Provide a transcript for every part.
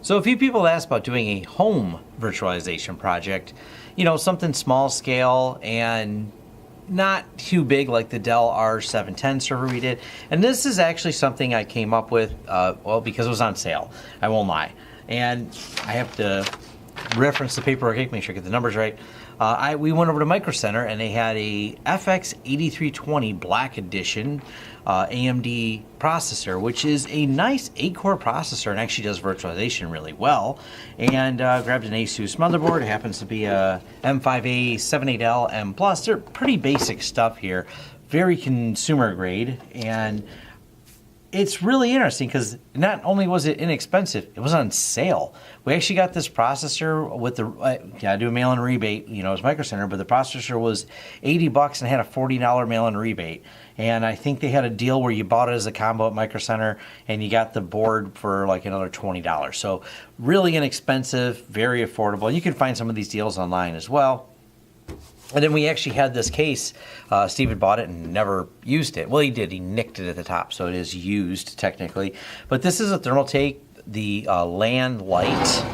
So a few people asked about doing a home virtualization project, something small scale and not too big like the Dell R710 server we did. And this is actually something I came up with, because it was on sale. I won't lie. And I have to reference the paperwork, make sure I get the numbers right. We went over to Micro Center and they had a FX 8320 Black Edition AMD processor, which is a nice 8-core processor and actually does virtualization really well. And grabbed an Asus motherboard. It happens to be a M5A 78L M+. They're pretty basic stuff here, very consumer grade, and it's really interesting because not only was it inexpensive, it was on sale. We actually got this processor with the, I do a mail-in rebate, as Micro Center, but the processor was $80 and had a $40 mail-in rebate. And I think they had a deal where you bought it as a combo at Micro Center and you got the board for like another $20. So really inexpensive, very affordable. You can find some of these deals online as well. And then we actually had this case. Steve had bought it and never used it. Well, he did. He nicked it at the top, so it is used technically. But this is a Thermaltake, the LANbox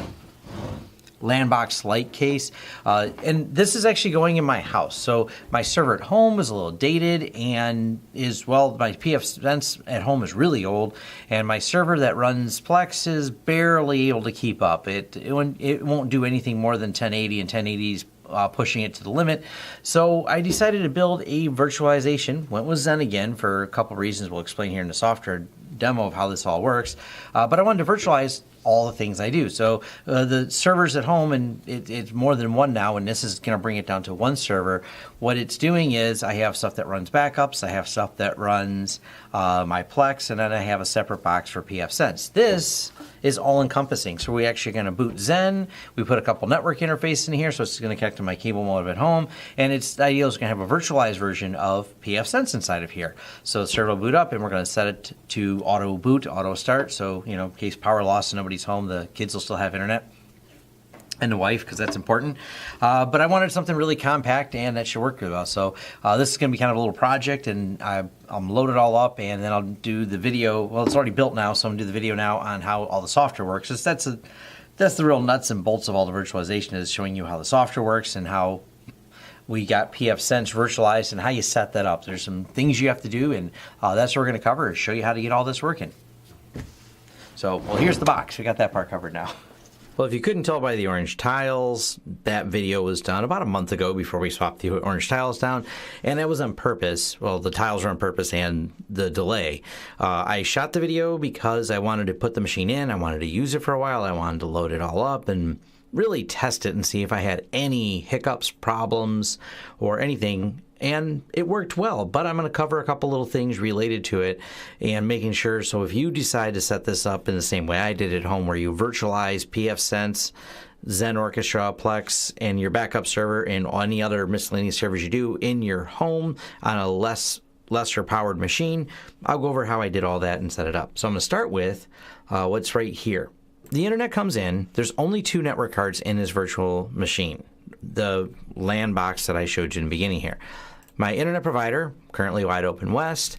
Lite case. And this is actually going in my house. So my server at home is a little dated and my pfSense at home is really old. And my server that runs Plex is barely able to keep up. It won't do anything more than 1080 and 1080's pushing it to the limit. So I decided to build a virtualization. Went with Xen again for a couple reasons we'll explain here in the software demo of how this all works. But I wanted to virtualize all the things I do. So the servers at home, and it's more than one now, and this is going to bring it down to one server. What it's doing is I have stuff that runs backups, I have stuff that runs my Plex, and then I have a separate box for pfSense. This is all-encompassing. So we're actually going to boot Xen. We put a couple network interfaces in here, so it's going to connect to my cable modem at home, and the idea is going to have a virtualized version of pfSense inside of here. So the server will boot up, and we're going to set it to auto boot, auto start. So in case power loss and nobody's home, the kids will still have internet, and the wife, because that's important. But I wanted something really compact and that should work really well. So this is going to be kind of a little project, and I'm load it all up, and then I'll do the video. Well, it's already built now, so I'm going to do the video now on how all the software works. That's the real nuts and bolts of all the virtualization, is showing you how the software works and how we got pfSense virtualized and how you set that up. There's some things you have to do, and that's what we're going to cover, is show you how to get all this working. So, well, here's the box. We got that part covered now. Well, if you couldn't tell by the orange tiles, that video was done about a month ago before we swapped the orange tiles down, and that was on purpose. Well, the tiles were on purpose and the delay. I shot the video because I wanted to put the machine in, I wanted to use it for a while, I wanted to load it all up and really test it and see if I had any hiccups, problems, or anything. And it worked well, but I'm going to cover a couple little things related to it and making sure. So if you decide to set this up in the same way I did at home, where you virtualize pfSense, Xen Orchestra, Plex, and your backup server and any other miscellaneous servers you do in your home on a lesser powered machine, I'll go over how I did all that and set it up. So I'm going to start with what's right here. The internet comes in. There's only 2 network cards in this virtual machine, the LAN box that I showed you in the beginning here. My internet provider, currently Wide Open West,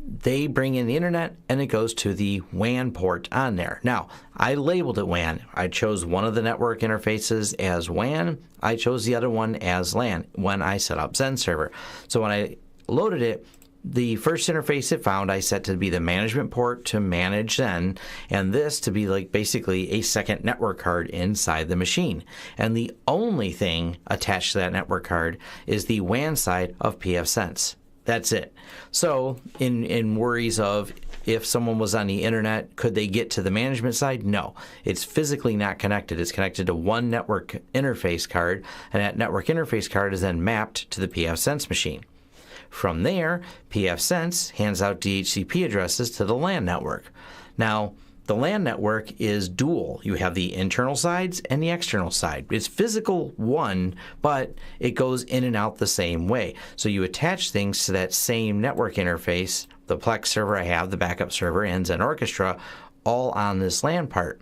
they bring in the internet and it goes to the WAN port on there. Now, I labeled it WAN. I chose one of the network interfaces as WAN. I chose the other one as LAN when I set up Xen server. So when I loaded it, the first interface it found I set to be the management port to manage Xen, and this to be like basically a second network card inside the machine. And the only thing attached to that network card is the WAN side of pfSense. That's it. So in worries of if someone was on the internet, could they get to the management side? No, it's physically not connected. It's connected to one network interface card, and that network interface card is then mapped to the pfSense machine. From there, pfSense hands out DHCP addresses to the LAN network. Now, the LAN network is dual. You have the internal sides and the external side. It's physical one, but it goes in and out the same way. So you attach things to that same network interface, the Plex server I have, the backup server, and Xen Orchestra, all on this LAN part.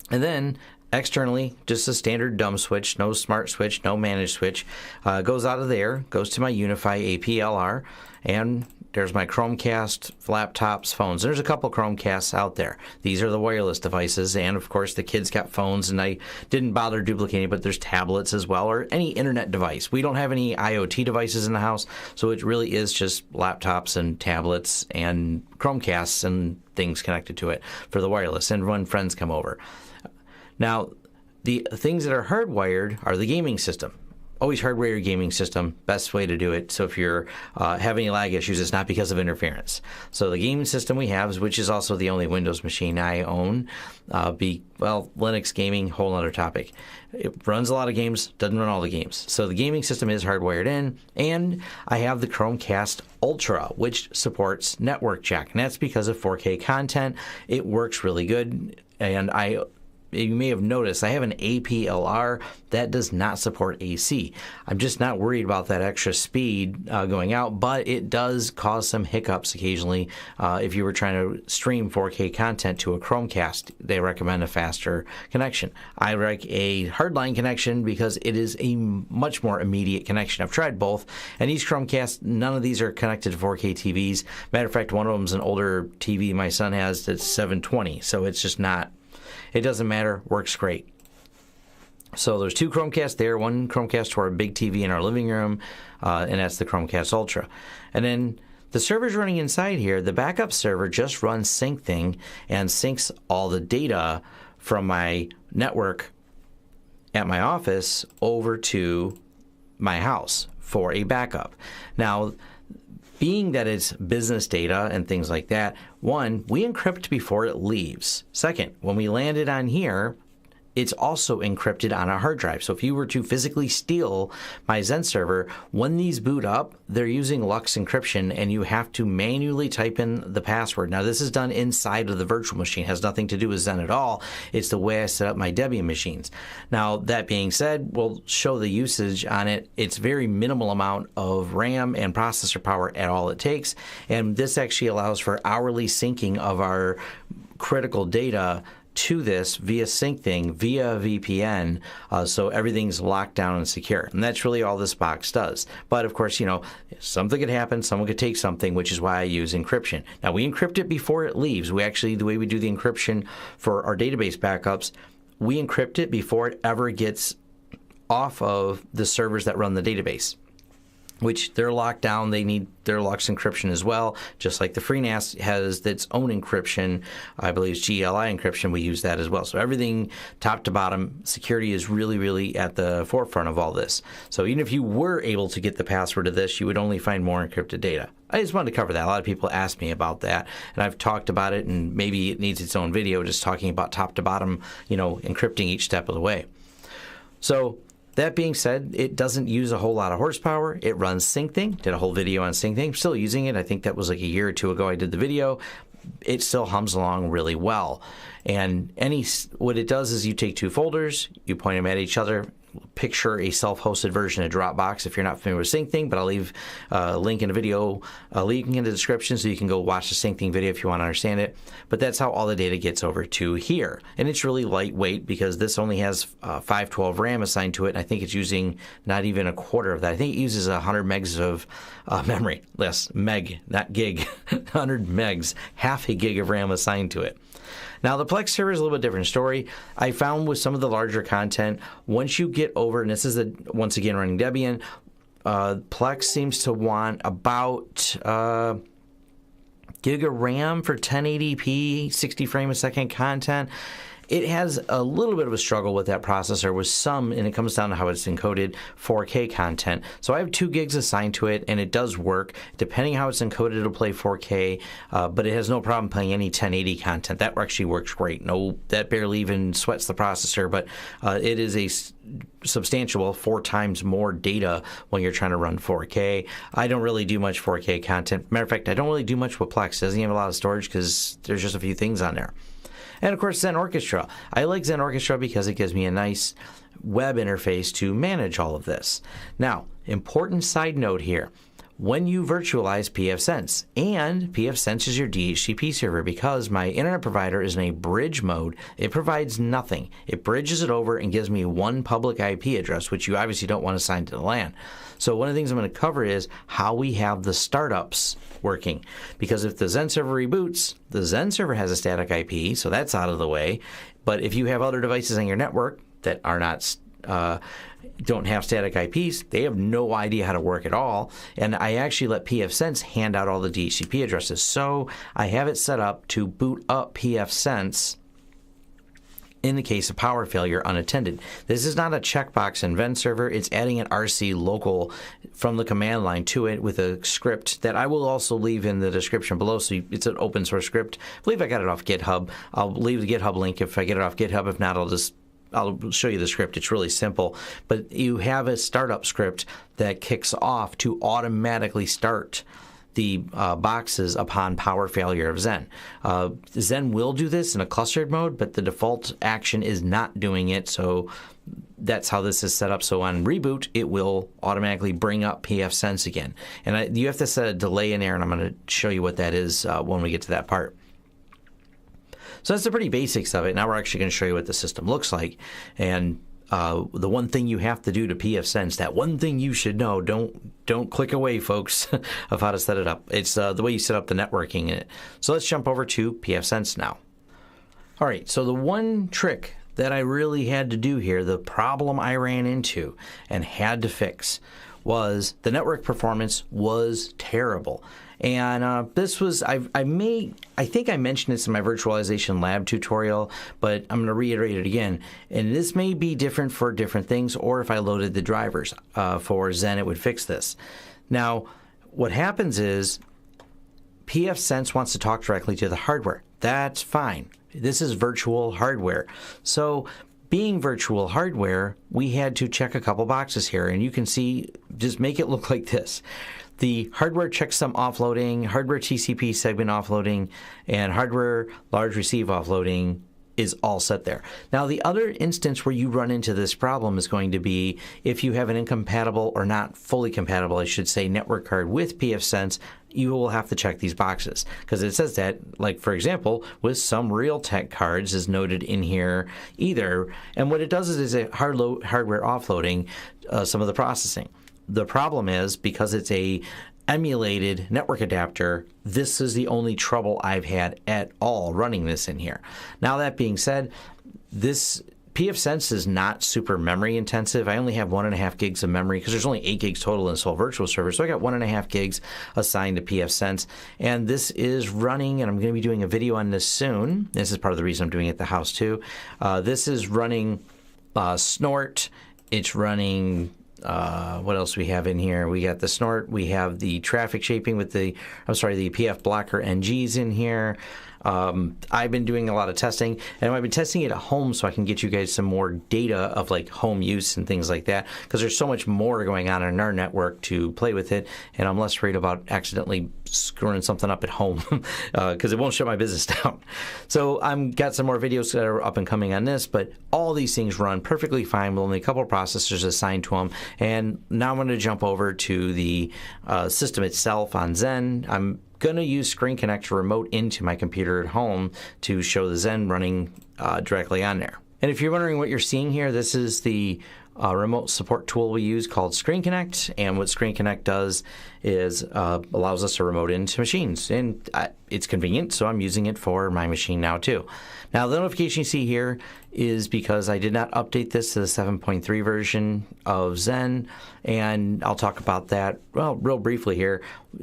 And then externally, just a standard dumb switch, no smart switch, no managed switch, goes out of there, goes to my Unify APLR, and there's my Chromecast, laptops, phones. There's a couple Chromecasts out there. These are the wireless devices, and of course the kids got phones, and I didn't bother duplicating, but there's tablets as well, or any internet device. We don't have any IoT devices in the house, so it really is just laptops and tablets and Chromecasts and things connected to it for the wireless, and when friends come over. Now, the things that are hardwired are the gaming system. Always hardwire your gaming system, best way to do it. So if you're having any lag issues, it's not because of interference. So the gaming system we have, which is also the only Windows machine I own, Linux gaming, whole other topic. It runs a lot of games, doesn't run all the games. So the gaming system is hardwired in, and I have the Chromecast Ultra, which supports network jack, and that's because of 4K content. It works really good, and you may have noticed I have an APLR that does not support AC. I'm just not worried about that extra speed going out, but it does cause some hiccups occasionally. If you were trying to stream 4K content to a Chromecast, they recommend a faster connection. I like a hardline connection because it is a much more immediate connection. I've tried both, and these Chromecasts, none of these are connected to 4K TVs. Matter of fact, one of them is an older TV my son has that's 720, so it's just not. It doesn't matter, works great. So there's two Chromecasts there, one Chromecast to our big TV in our living room, and that's the Chromecast Ultra. And then the server's running inside here. The backup server just runs SyncThing and syncs all the data from my network at my office over to my house for a backup. Now, being that it's business data and things like that, one, we encrypt before it leaves. Second, when we land it on here, it's also encrypted on a hard drive. So if you were to physically steal my Xen server, when these boot up, they're using Lux encryption, and you have to manually type in the password. Now, this is done inside of the virtual machine. It has nothing to do with Xen at all. It's the way I set up my Debian machines. Now, that being said, we'll show the usage on it. It's very minimal amount of RAM and processor power at all it takes, and this actually allows for hourly syncing of our critical data to this via SyncThing, via VPN, so everything's locked down and secure. And that's really all this box does. But of course, something could happen, someone could take something, which is why I use encryption. Now, we encrypt it before it leaves. The way we do the encryption for our database backups, we encrypt it before it ever gets off of the servers that run the database, which they're locked down. They need their Lux encryption as well, just like the FreeNAS has its own encryption. I believe it's GLI encryption. We use that as well. So everything top to bottom, security is really, really at the forefront of all this. So even if you were able to get the password of this, you would only find more encrypted data. I just wanted to cover that. A lot of people ask me about that, and I've talked about it, and maybe it needs its own video just talking about top to bottom, encrypting each step of the way. So that being said, it doesn't use a whole lot of horsepower. It runs SyncThing. Did a whole video on SyncThing. Still using it. I think that was like a year or two ago I did the video. It still hums along really well. And what it does is you take two folders, you point them at each other. Picture a self-hosted version of Dropbox if you're not familiar with SyncThing, but I'll leave a link in the video, a link in the description so you can go watch the SyncThing video if you want to understand it. But that's how all the data gets over to here. And it's really lightweight because this only has 512 RAM assigned to it, and I think it's using not even a quarter of that. I think it uses 100 megs of memory. Less, meg, not gig. 100 megs, half a gig of RAM assigned to it. Now, the Plex server is a little bit different story. I found with some of the larger content, once you get over, and this is once again running Debian, Plex seems to want about gig of RAM for 1080p, 60 frame a second content. It has a little bit of a struggle with that processor with some, and it comes down to how it's encoded 4K content. So I have 2 gigs assigned to it, and it does work. Depending how it's encoded, it'll play 4K, but it has no problem playing any 1080 content. That actually works great. That barely even sweats the processor, but it is a substantial 4 times more data when you're trying to run 4K. I don't really do much 4K content. Matter of fact, I don't really do much with Plex. It doesn't have a lot of storage because there's just a few things on there. And of course, Xen Orchestra. I like Xen Orchestra because it gives me a nice web interface to manage all of this. Now, important side note here. when you virtualize pfSense. And pfSense is your DHCP server because my internet provider is in a bridge mode. It provides nothing. It bridges it over and gives me one public IP address, which you obviously don't want to assign to the LAN. So one of the things I'm going to cover is how we have the startups working. Because if the Xen server reboots, the Xen server has a static IP, so that's out of the way. But if you have other devices on your network that are not don't have static IPs, they have no idea how to work at all. And I actually let pfSense hand out all the DHCP addresses. So I have it set up to boot up pfSense in the case of power failure unattended. This is not a checkbox in Ven server. It's adding an RC local from the command line to it with a script that I will also leave in the description below. So it's an open source script. I believe I got it off GitHub. I'll leave the GitHub link if I get it off GitHub. If not, I'll show you the script. It's really simple. But you have a startup script that kicks off to automatically start the boxes upon power failure of Xen. Xen will do this in a clustered mode, but the default action is not doing it. So that's how this is set up. So on reboot, it will automatically bring up pfSense again. And you have to set a delay in there, and I'm going to show you what that is when we get to that part. So that's the pretty basics of it. Now we're actually going to show you what the system looks like. And the one thing you have to do to pfSense, that one thing you should know, don't click away, folks, of how to set it up. It's the way you set up the networking in it. So let's jump over to pfSense now. All right, so the one trick that I really had to do here, the problem I ran into and had to fix, was the network performance was terrible. And this was, I think I mentioned this in my virtualization lab tutorial, but I'm going to reiterate it again. And this may be different for different things, or if I loaded the drivers for Xen, it would fix this. Now, what happens is pfSense wants to talk directly to the hardware. That's fine. This is virtual hardware. So being virtual hardware, we had to check a couple boxes here, and you can see, just make it look like this. The hardware checksum offloading, hardware TCP segment offloading, and hardware large receive offloading is all set there. Now, the other instance where you run into this problem is going to be if you have an incompatible or not fully compatible, I should say, network card with pfSense, you will have to check these boxes because it says that, like, for example, with some Realtek cards is noted in here either. And what it does is it hardware offloading some of the processing. The problem is, because it's a emulated network adapter, this is the only trouble I've had at all running this in here. Now, that being said, this pfSense is not super memory intensive. I only have 1.5 gigs of memory because there's only 8 gigs total in this whole virtual server. So I got 1.5 gigs assigned to pfSense. And this is running, and I'm going to be doing a video on this soon. This is part of the reason I'm doing it at the house too. This is running Snort. It's running... what else we have in here? We got the Snort. We have the traffic shaping with the PF blocker NGs in here. I've been doing a lot of testing, and I've been testing it at home so I can get you guys some more data of like home use and things like that, because there's so much more going on in our network to play with it, and I'm less worried about accidentally screwing something up at home because it won't shut my business down. So I've got some more videos that are up and coming on this, but all these things run perfectly fine with only a couple of processors assigned to them. And now I'm going to jump over to the system itself on Xen. I'm going to use Screen Connect to remote into my computer at home to show the Xen running directly on there. And if you're wondering what you're seeing here, this is the remote support tool we use called Screen Connect. And what Screen Connect does is allows us to remote into machines. And it's convenient, so I'm using it for my machine now too. Now, the notification you see here is because I did not update this to the 7.3 version of Xen, and I'll talk about that, well, real briefly here.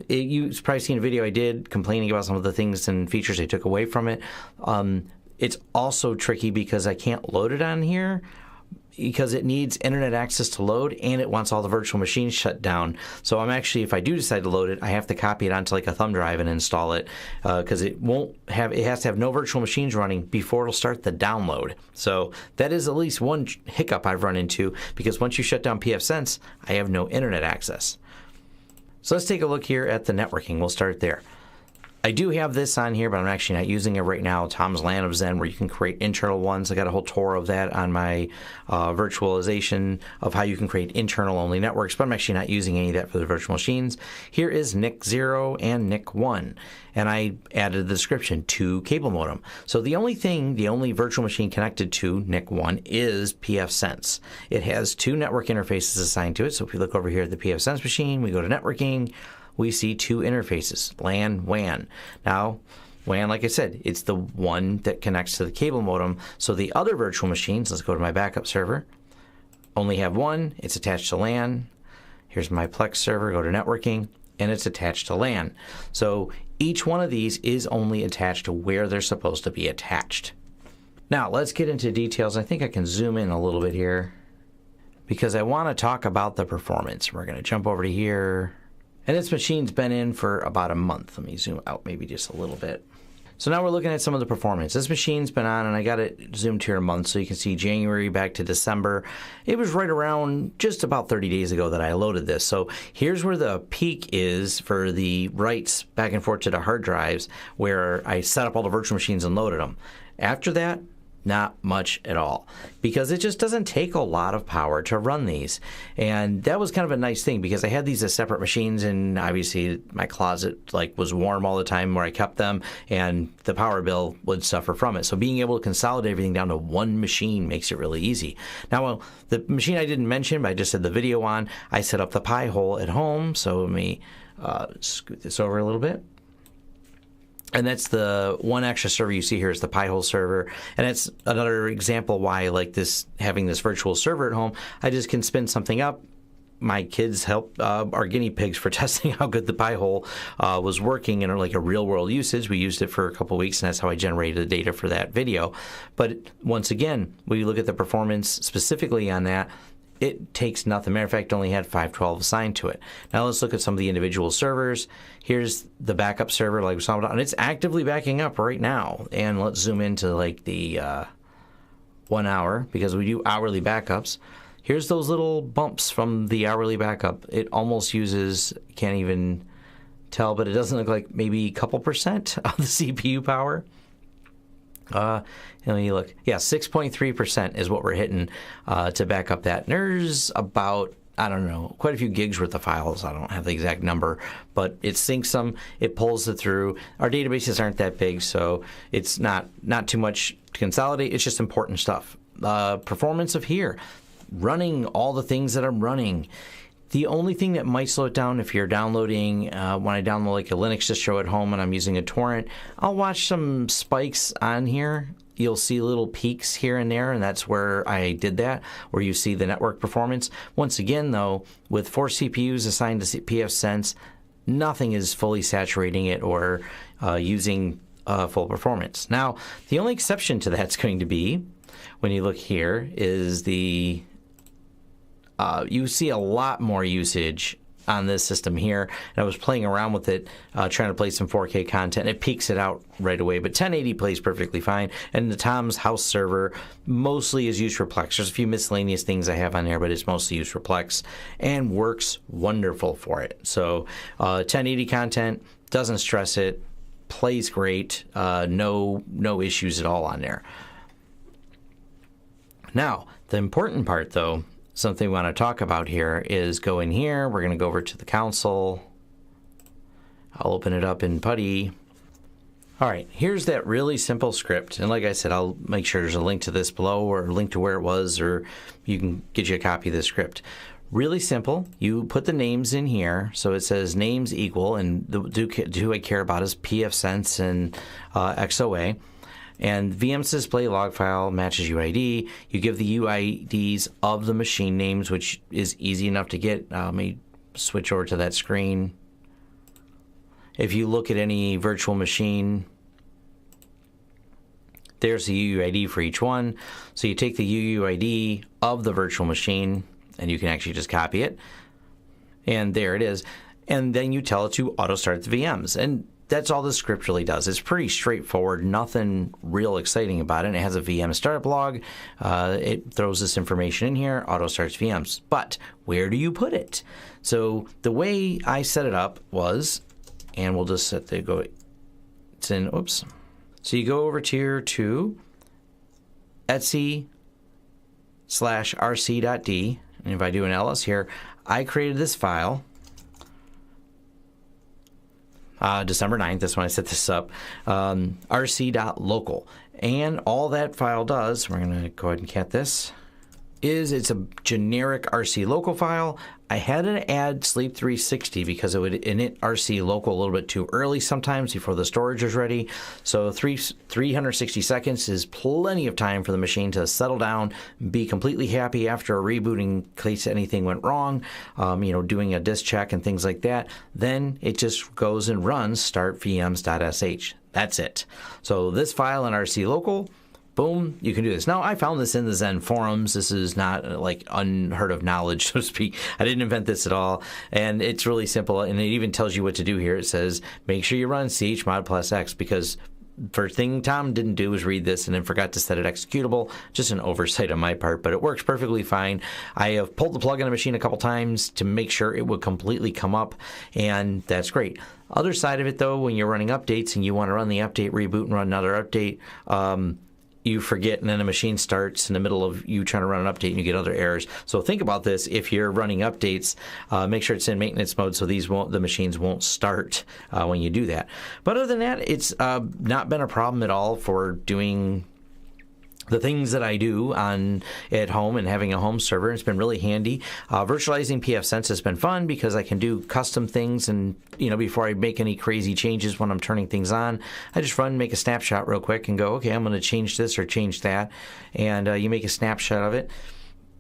You've probably seen a video I did complaining about some of the things and features I took away from it. It's also tricky because I can't load it on here because it needs internet access to load, and it wants all the virtual machines shut down. So I'm actually, if I do decide to load it, I have to copy it onto like a thumb drive and install it because it has to have no virtual machines running before it'll start the download. So that is at least one hiccup I've run into, because once you shut down pfSense, I have no internet access. So let's take a look here at the networking. We'll start there. I do have this on here, but I'm actually not using it right now. Tom's LAN of Xen, where you can create internal ones. I got a whole tour of that on my virtualization of how you can create internal only networks, but I'm actually not using any of that for the virtual machines. Here is NIC 0 and NIC 1, and I added the description to cable modem. So the only virtual machine connected to NIC 1 is pfSense. It has 2 network interfaces assigned to it. So if we look over here at the pfSense machine, we go to networking, we see 2 interfaces, LAN, WAN. Now, WAN, like I said, it's the one that connects to the cable modem. So the other virtual machines, let's go to my backup server, only have one. It's attached to LAN. Here's my Plex server, go to networking, and it's attached to LAN. So each one of these is only attached to where they're supposed to be attached. Now, let's get into details. I think I can zoom in a little bit here because I want to talk about the performance. We're going to jump over to here. And this machine's been in for about a month. Let me zoom out maybe just a little bit. So now we're looking at some of the performance. This machine's been on, and I got it zoomed here a month, so you can see January back to December. It was right around just about 30 days ago that I loaded this. So here's where the peak is for the writes back and forth to the hard drives, where I set up all the virtual machines and loaded them. After that, not much at all, because it just doesn't take a lot of power to run these. And that was kind of a nice thing, because I had these as separate machines, and obviously my closet was warm all the time where I kept them, and the power bill would suffer from it. So being able to consolidate everything down to one machine makes it really easy. Now, the machine I didn't mention, but I just did the video on, I set up the Pi-hole at home. So let me scoot this over a little bit. And that's the one extra server you see here is the Pi-hole server. And it's another example why I like this, having this virtual server at home. I just can spin something up. My kids help our guinea pigs for testing how good the Pi-hole was working in like a real world usage. We used it for a couple weeks, and that's how I generated the data for that video. But once again, when you look at the performance specifically on that, it takes nothing. Matter of fact, it only had 512 assigned to it. Now let's look at some of the individual servers. Here's the backup server, like we saw, and it's actively backing up right now. And let's zoom into like the 1 hour, because we do hourly backups. Here's those little bumps from the hourly backup. It almost uses, can't even tell, but it doesn't look like maybe a couple percent of the CPU power. Let me look. Yeah, 6.3% is what we're hitting to back up that. And there's about, I don't know, quite a few gigs worth of files. I don't have the exact number, but it syncs them, it pulls it through. Our databases aren't that big, so it's not too much to consolidate. It's just important stuff. Performance of here, running all the things that I'm running. The only thing that might slow it down if you're downloading, when I download like a Linux distro at home and I'm using a torrent, I'll watch some spikes on here. You'll see little peaks here and there, and that's where I did that, where you see the network performance. Once again, though, with 4 CPUs assigned to pfSense, nothing is fully saturating it or using full performance. Now, the only exception to that's going to be, when you look here, is the you see a lot more usage on this system here. And I was playing around with it, trying to play some 4K content. It peaks it out right away, but 1080 plays perfectly fine. And the Tom's house server mostly is used for Plex. There's a few miscellaneous things I have on there, but it's mostly used for Plex and works wonderful for it. So 1080 content, doesn't stress it, plays great, no issues at all on there. Now, the important part, though, something we want to talk about here is go in here. We're going to go over to the console. I'll open it up in PuTTY. All right, here's that really simple script. And like I said, I'll make sure there's a link to this below or a link to where it was, or you can get you a copy of the script. Really simple. You put the names in here. So it says names equal, and the who I care about is pfSense and XOA. And VM's display log file matches UID. You give the UIDs of the machine names, which is easy enough to get. Let me switch over to that screen. If you look at any virtual machine, there's the UUID for each one. So you take the UUID of the virtual machine, and you can actually just copy it. And there it is. And then you tell it to auto start the VMs. And that's all the script really does. It's pretty straightforward, nothing real exciting about it. It has a VM startup log. It throws this information in here, auto starts VMs. But where do you put it? So the way I set it up was, and we'll just set the go it's in, oops. So you go over here to etsy/rc.d, and if I do an ls here, I created this file December 9th, that's when I set this up, rc.local. And all that file does, we're going to go ahead and cat this, is it's a generic RC local file. I had to add Sleep 360 because it would init RC local a little bit too early sometimes before the storage is ready. So 360 seconds is plenty of time for the machine to settle down, be completely happy after a reboot in case anything went wrong, doing a disk check and things like that. Then it just goes and runs start vms.sh. That's it. So this file in RC local, boom, you can do this. Now, I found this in the Xen forums. This is not like unheard of knowledge, so to speak. I didn't invent this at all. And it's really simple. And it even tells you what to do here. It says, make sure you run chmod plus x, because first thing Tom didn't do was read this and then forgot to set it executable. Just an oversight on my part, but it works perfectly fine. I have pulled the plug on the machine a couple times to make sure it would completely come up, and that's great. Other side of it, though, when you're running updates and you want to run the update, reboot, and run another update, you forget, and then the machine starts in the middle of you trying to run an update and you get other errors. So think about this. If you're running updates, make sure it's in maintenance mode so the machines won't start when you do that. But other than that, it's not been a problem at all for doing the things that I do at home and having a home server. It's been really handy. Virtualizing pfSense has been fun because I can do custom things, and before I make any crazy changes when I'm turning things on, I just make a snapshot real quick and go, okay, I'm going to change this or change that, and you make a snapshot of it,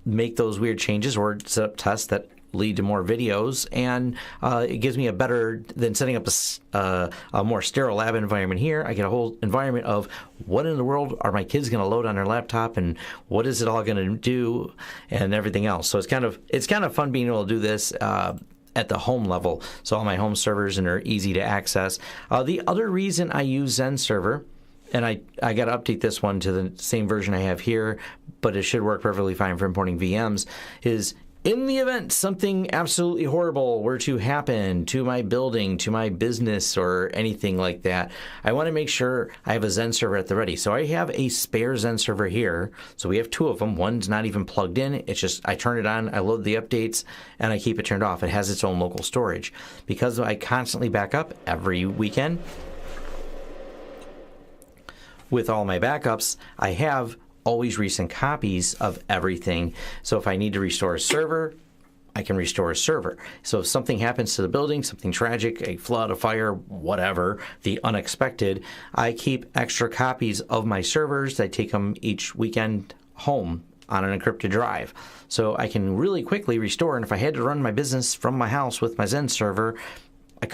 make those weird changes, or set up tests that lead to more videos, and it gives me a better than setting up a more sterile lab environment here. I get a whole environment of what in the world are my kids going to load on their laptop, and what is it all going to do, and everything else. So it's kind of fun being able to do this at the home level. So all my home servers and are easy to access. The other reason I use Xen Server, and I got to update this one to the same version I have here, but it should work perfectly fine for importing VMs, is in the event something absolutely horrible were to happen to my building, to my business, or anything like that, I want to make sure I have a Xen server at the ready. So I have a spare Xen server here. So we have two of them. One's not even plugged in. It's just I turn it on, I load the updates, and I keep it turned off. It has its own local storage. Because I constantly back up every weekend, with all my backups, I have always recent copies of everything. So if I need to restore a server, I can restore a server. So if something happens to the building, something tragic, a flood, a fire, whatever, the unexpected, I keep extra copies of my servers. I take them each weekend home on an encrypted drive. So I can really quickly restore, and if I had to run my business from my house with my Xen server, I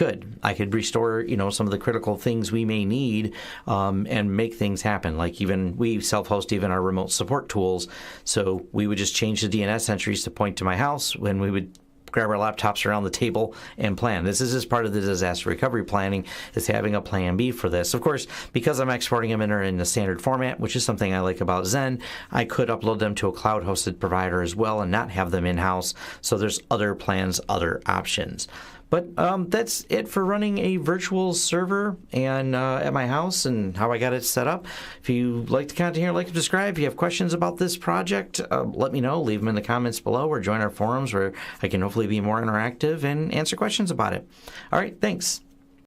could restore, some of the critical things we may need, and make things happen. Like even we self-host even our remote support tools. So we would just change the DNS entries to point to my house when we would grab our laptops around the table and plan. This is just part of the disaster recovery planning, is having a plan B for this. Of course, because I'm exporting them in the standard format, which is something I like about Xen, I could upload them to a cloud-hosted provider as well and not have them in-house. So there's other plans, other options. But that's it for running a virtual server and at my house and how I got it set up. If you like the content here, like and subscribe. If you have questions about this project, let me know. Leave them in the comments below or join our forums where I can hopefully be more interactive and answer questions about it. All right, thanks.